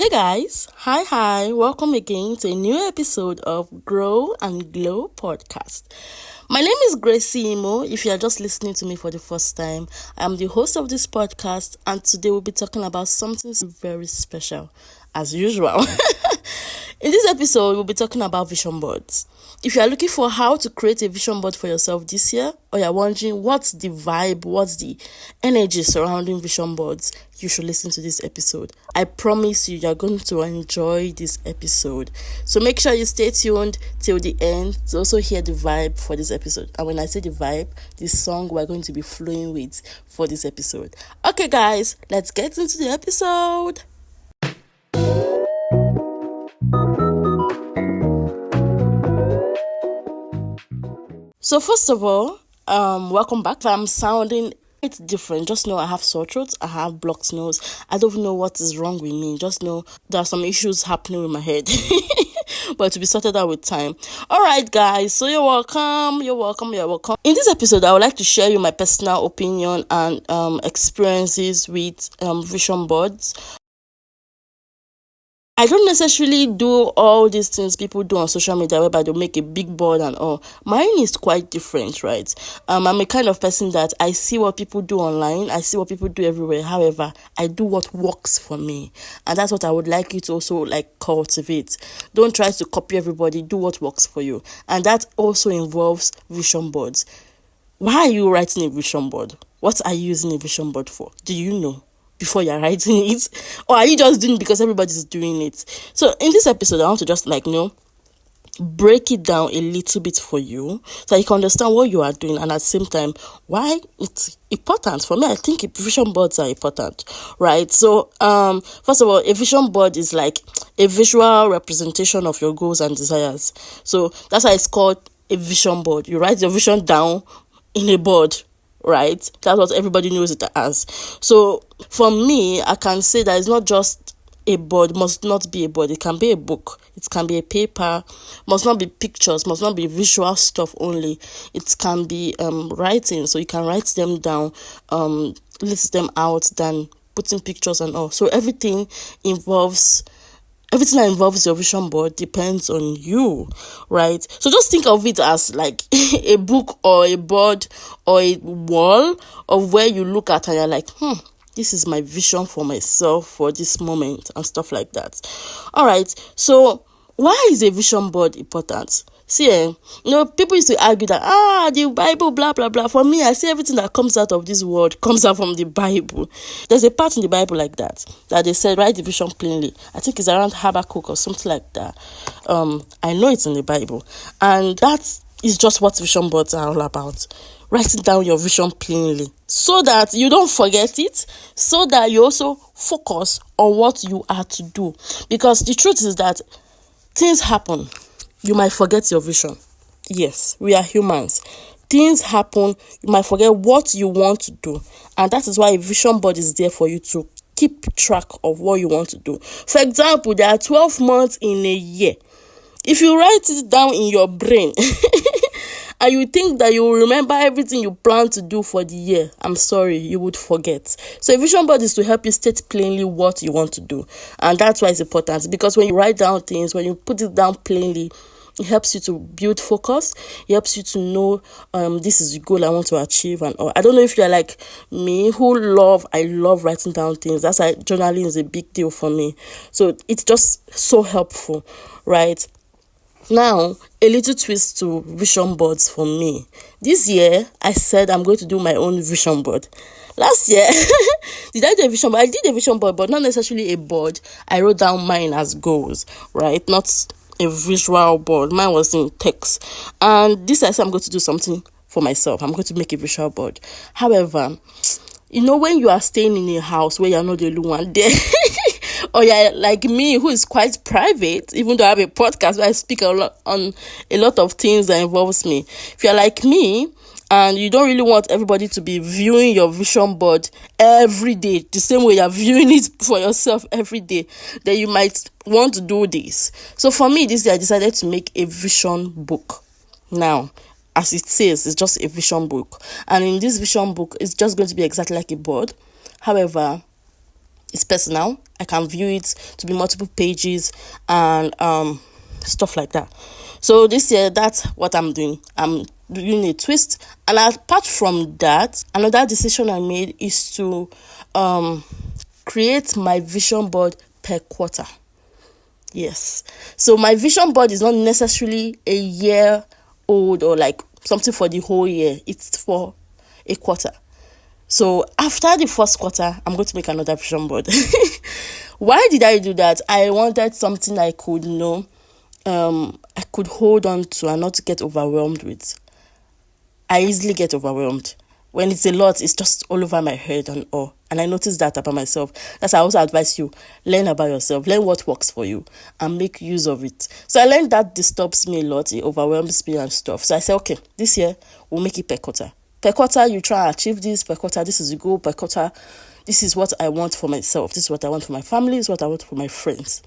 Hey guys, hi, welcome again to a new episode of Grow and Glow podcast. My name is Gracie Imo. If you are just listening to me for the first time, I am the host of this podcast, and today we'll be talking about something very special, as usual. In this episode, we'll be talking about vision boards. If you are looking for how to create a vision board for yourself this year, or you're wondering what's the vibe, what's the energy surrounding vision boards, you should listen to this episode. I promise you're going to enjoy this episode. So make sure you stay tuned till the end to also hear the vibe for this episode. And when I say the vibe, the song we're going to be flowing with for this episode. Okay, guys, let's get into the episode. So first of all, welcome back. If I'm sounding it's different, just know I have sore throat, I have blocked nose. I don't know what is wrong with me. Just know there are some issues happening with my head. But to be sorted out with time. Alright guys, so you're welcome. In this episode, I would like to share you my personal opinion and experiences with vision boards. I don't necessarily do all these things people do on social media whereby they make a big board and all. Mine is quite different, right? I'm a kind of person that I see what people do online. I see what people do everywhere. However, I do what works for me. And that's what I would like you to also cultivate. Don't try to copy everybody. Do what works for you. And that also involves vision boards. Why are you writing a vision board? What are you using a vision board for? Do you know? Before you're writing it, or are you just doing it because everybody's doing it? So in this episode, I want to just break it down a little bit for you so you can understand what you are doing, and at the same time why it's important. For me, I think vision boards are important, right? So first of all, a vision board is like a visual representation of your goals and desires. So that's why it's called a vision board. You write your vision down in a board, right? That's what everybody knows it as. So for me, I can say that it's not just a board, must not be a board. It can be a book, it can be a paper, must not be pictures, must not be visual stuff only. It can be writing, so you can write them down, list them out, then putting pictures and all. So everything that involves your vision board depends on you, right? So just think of it as like a book or a board or a wall of where you look at and you're like, this is my vision for myself for this moment and stuff like that. All right. So why is a vision board important? See, people used to argue that, the Bible, blah, blah, blah. For me, I see everything that comes out of this world comes out from the Bible. There's a part in the Bible like that they said, write the vision plainly. I think it's around Habakkuk or something like that. I know it's in the Bible. And that is just what vision boards are all about. Writing down your vision plainly so that you don't forget it, so that you also focus on what you are to do. Because the truth is that things happen. You might forget your vision. Yes, we are humans. Things happen. You might forget what you want to do. And that is why a vision board is there for you to keep track of what you want to do. For example, there are 12 months in a year. If you write it down in your brain and you think that you will remember everything you plan to do for the year, I'm sorry, you would forget. So a vision board is to help you state plainly what you want to do. And that's why it's important, because when you write down things, when you put it down plainly, it helps you to build focus. It helps you to know this is the goal I want to achieve. And all. I don't know if you're like me I love writing down things. That's why journaling is a big deal for me. So it's just so helpful, right? Now, a little twist to vision boards for me. This year, I said I'm going to do my own vision board. Last year, did I do a vision board? I did a vision board, but not necessarily a board. I wrote down mine as goals, right? Not a visual board. Mine was in text. And this I said I'm going to do something for myself. I'm going to make a visual board. However, when you are staying in a house where you're not the only one there, or you're like me, who is quite private, even though I have a podcast where I speak on a lot of things that involves me. If you're like me and you don't really want everybody to be viewing your vision board every day, the same way you're viewing it for yourself every day, then you might want to do this. So for me, this year I decided to make a vision book. Now, as it says, it's just a vision book. And in this vision book, it's just going to be exactly like a board. However, It's personal. I can view it to be multiple pages and stuff like that. So this year, that's what I'm doing. I'm doing a twist. And apart from that, another decision I made is to create my vision board per quarter. Yes. So my vision board is not necessarily a year old or like something for the whole year. It's for a quarter. So after the first quarter, I'm going to make another vision board. Why did I do that? I wanted something I could know, I could hold on to and not get overwhelmed with. I easily get overwhelmed. When it's a lot, it's just all over my head and all. And I noticed that about myself. That's why I also advise you, learn about yourself, learn what works for you, and make use of it. So I learned that disturbs me a lot, it overwhelms me and stuff. So I said, okay, this year, we'll make it per quarter. Per quarter, you try and achieve this. Per quarter, this is the goal. Per quarter, this is what I want for myself. This is what I want for my family. This is what I want for my friends.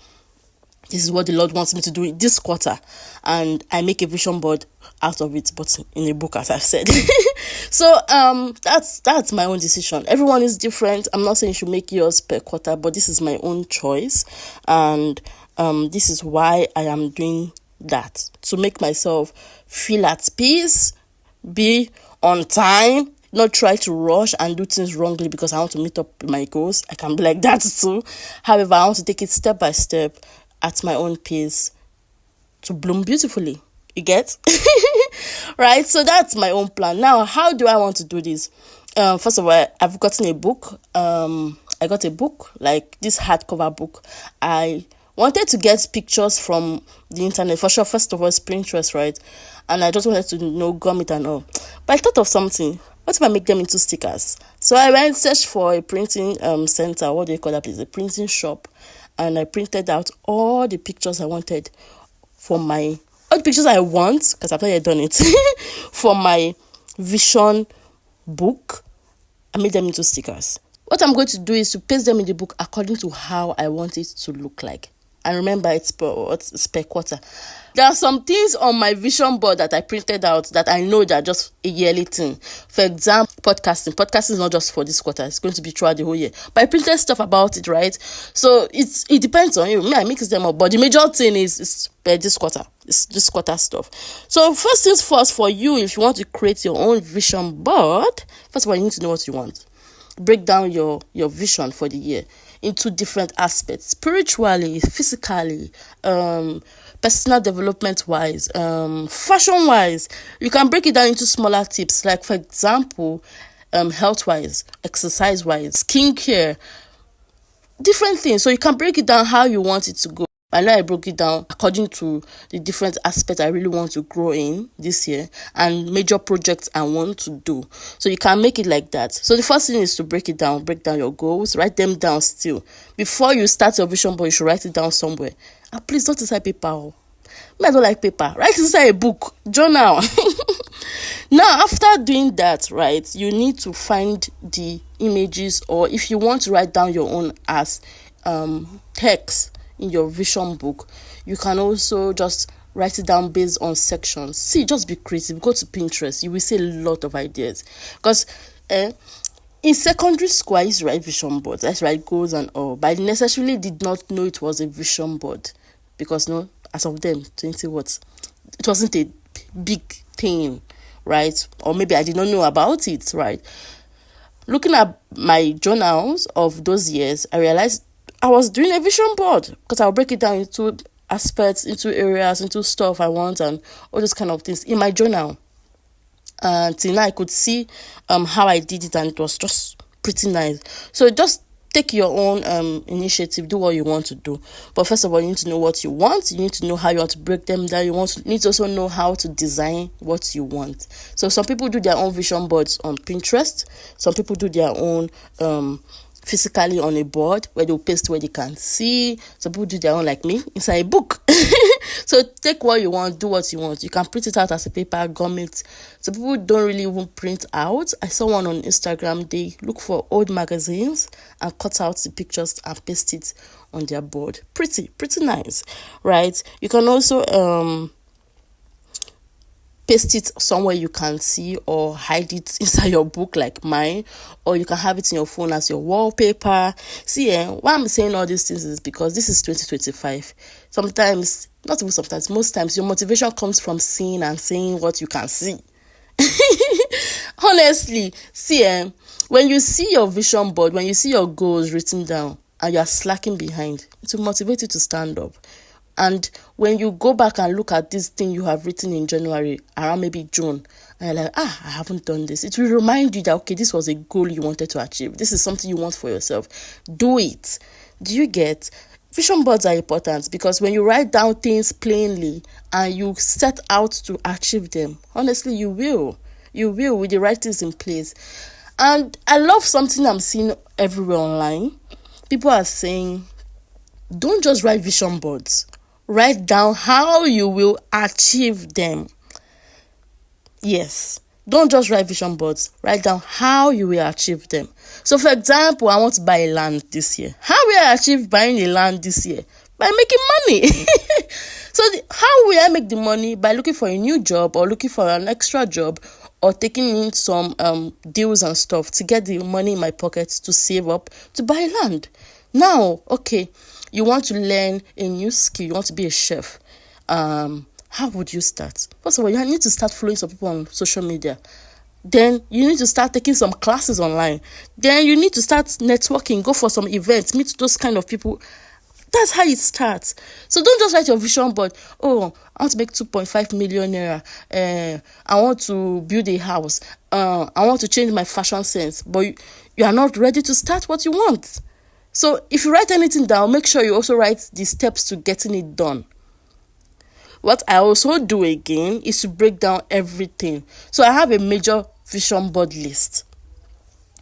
This is what the Lord wants me to do in this quarter. And I make a vision board out of it, but in a book, as I've said. So that's my own decision. Everyone is different. I'm not saying you should make yours per quarter, but this is my own choice. And this is why I am doing that. To make myself feel at peace, be on time, not try to rush and do things wrongly because I want to meet up with my goals. I can be like that too. However, I want to take it step by step at my own pace to bloom beautifully. You get? Right? So that's my own plan. Now, how do I want to do this? First of all, I've gotten a book. I got a book, like this hardcover book. I wanted to get pictures from the internet. For sure, first of all, it's Pinterest, right? And I just wanted to know gum it and all. But I thought of something. What if I make them into stickers? So I went search for a printing center. What do you call that place? A printing shop. And I printed out all the pictures I wanted for all the pictures I want, because I've not yet done it, for my vision book. I made them into stickers. What I'm going to do is to paste them in the book according to how I want it to look like. And remember, it's per quarter. There are some things on my vision board that I printed out that I know that are just a yearly thing. For example, podcasting. Podcasting is not just for this quarter. It's going to be throughout the whole year. But I printed stuff about it, right? So it depends on you. Me, I mix them up. But the major thing is this quarter. It's this quarter stuff. So first things first, for you, if you want to create your own vision board, first of all, you need to know what you want. Break down your vision for the year into different aspects: spiritually, physically, personal development wise, fashion wise. You can break it down into smaller tips, like for example, health wise, exercise wise, skincare, different things. So you can break it down how you want it to go. I know I broke it down according to the different aspects I really want to grow in this year and major projects I want to do. So you can make it like that. So the first thing is to break down your goals, write them down still. Before you start your vision board, you should write it down somewhere. And please don't inside paper. I don't like paper. Write it inside a book, journal. Now, after doing that, right, you need to find the images, or if you want to write down your own as text in your vision book, you can also just write it down based on sections. See, just be creative. Go to Pinterest. You will see a lot of ideas. Because in secondary school, I used to write vision boards. I used to write goals and all. But I necessarily did not know it was a vision board. Because, no, as of them, 20 what? It wasn't a big thing, right? Or maybe I did not know about it, right? Looking at my journals of those years, I realized I was doing a vision board, because I'll break it down into aspects, into areas, into stuff I want and all those kind of things in my journal. Till now I could see how I did it, and it was just pretty nice. So just take your own initiative, do what you want to do. But first of all, you need to know what you want. You need to know how you want to break them down. You need to also know how to design what you want. So some people do their own vision boards on Pinterest. Some people do their own physically on a board where they'll paste where they can see. Some people do their own, like me, inside a book. So take what you want, do what you want. You can print it out as a paper, gum it. Some people don't really even print out. I saw one on Instagram. They look for old magazines and cut out the pictures and paste it on their board. Pretty nice, right? You can also paste it somewhere you can see, or hide it inside your book like mine, or you can have it in your phone as your wallpaper. See, why I'm saying all these things is because this is 2025. Sometimes, not even sometimes, most times your motivation comes from seeing and saying what you can see. Honestly, see, when you see your vision board, when you see your goals written down and you are slacking behind, it will motivate you to stand up. And when you go back and look at this thing you have written in January, around maybe June, and you're like, I haven't done this, it will remind you that, okay, this was a goal you wanted to achieve. This is something you want for yourself. Do it. Do you get? Vision boards are important because when you write down things plainly and you set out to achieve them, honestly, you will. You will, with the right things in place. And I love something I'm seeing everywhere online. People are saying, don't just write vision boards. Write down how you will achieve them. Yes. Don't just write vision boards. Write down how you will achieve them. So, for example, I want to buy a land this year. How will I achieve buying a land this year? By making money. So, how will I make the money? By looking for a new job, or looking for an extra job, or taking in some deals and stuff to get the money in my pocket to save up to buy land. Now, okay, you want to learn a new skill. You want to be a chef. How would you start? First of all, you need to start following some people on social media. Then you need to start taking some classes online. Then you need to start networking, go for some events, meet those kind of people. That's how it starts. So don't just write your vision board. Oh, I want to make 2.5 million naira. I want to build a house. I want to change my fashion sense. But you are not ready to start what you want. So if you write anything down, make sure you also write the steps to getting it done. What I also do again is to break down everything. So I have a major vision board list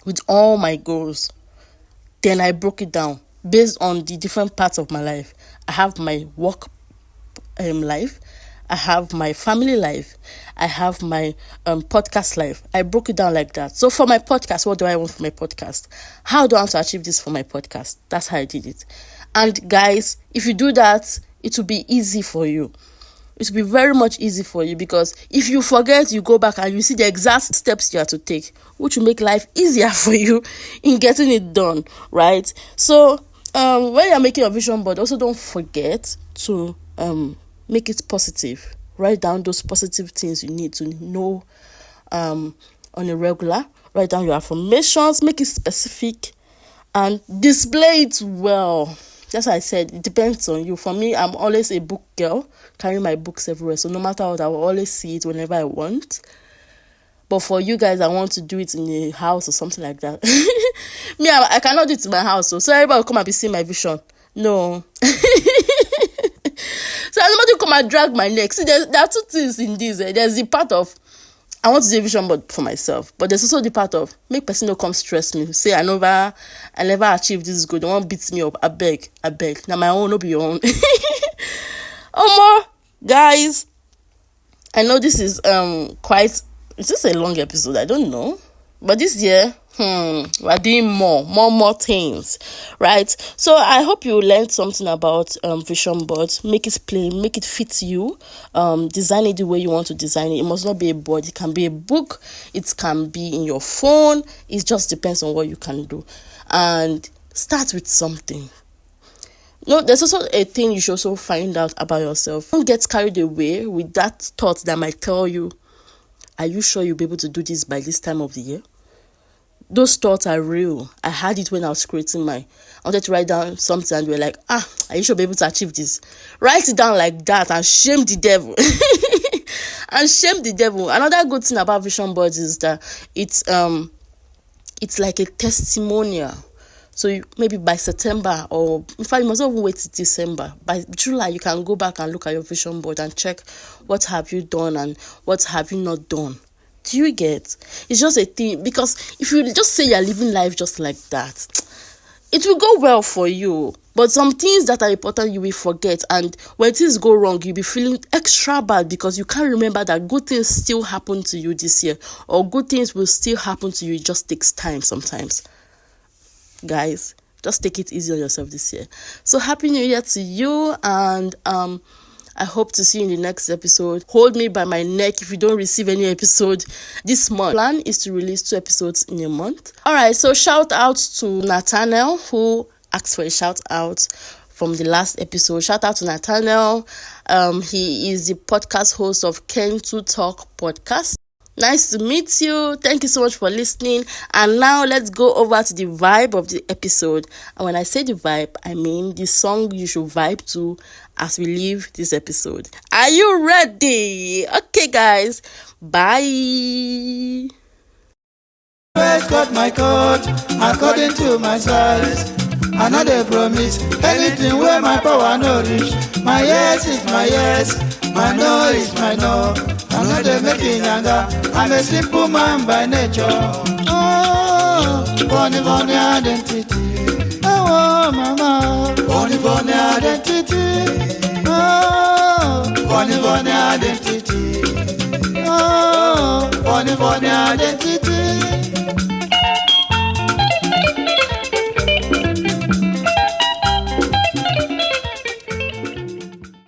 with all my goals. Then I broke it down based on the different parts of my life. I have my work life. I have my family life. I have my podcast life. I broke it down like that. So for my podcast, what do I want for my podcast? How do I want to achieve this for my podcast? That's how I did it. And guys, if you do that, it will be easy for you. It will be very much easy for you, because if you forget, you go back and you see the exact steps you have to take, which will make life easier for you in getting it done, right? So when you're making a vision board, also don't forget to make it positive. Write down those positive things you need to know on a regular. Write down your affirmations, make it specific, and display it well. That's why I said it depends on you. For me, I'm always a book girl, carrying my books everywhere. So no matter what, I will always see it whenever I want. But for you guys, I want to do it in a house or something like that. Me, I cannot do it in my house. So everybody will come and be seeing my vision. No. So somebody come and drag my neck. See, there are two things in this. There's the part of, I want to do a vision board for myself, but there's also the part of, make person no come stress me. Say I never achieve this goal. The one beats me up. I beg. Now my own, no be your own. Guys, I know this is is this a long episode? I don't know, but this year we're doing more things, right? So I hope you learned something about vision boards. Make it plain, make it fit you, design it the way you want to design it. It must not be a board, it can be a book, it can be in your phone. It just depends on what you can do. And start with something. No, there's also a thing you should also find out about yourself. Don't get carried away with that thought that might tell you, are you sure you'll be able to do this by this time of the year? Those thoughts are real. I had it when I was creating I wanted to write down something and we were like, are you sure you'll be able to achieve this? Write it down like that and shame the devil. And shame the devil. Another good thing about vision boards is that it's like a testimonial. So maybe by September, or in fact, you must not even wait till December. By July, you can go back and look at your vision board and check what have you done and what have you not done. Do you get? It's just a thing, because if you just say you're living life just like that, it will go well for you. But some things that are important, you will forget. And when things go wrong, you'll be feeling extra bad because you can't remember that good things still happen to you this year, or good things will still happen to you. It just takes time sometimes. Guys, just take it easy on yourself this year. So happy new year to you, and I hope to see you in the next episode. Hold me by my neck if you don't receive any episode this month. Plan is to release 2 episodes in a month. Alright, so shout out to Nathaniel who asked for a shout out from the last episode. Shout out to Nathaniel. He is the podcast host of Ken to Talk podcast. Nice to meet you. Thank you so much for listening. And now let's go over to the vibe of the episode. And when I say the vibe, I mean the song you should vibe to as we leave this episode. Are you ready? Okay, guys. Bye. Always got my coat according to my size. I know they promise anything where my power no reach. My yes is my yes, my no is my no. I know they making younger. I'm a simple man by nature. Oh, funny identity. Oh, mama, funny identity. Oh, funny identity. Oh, funny identity.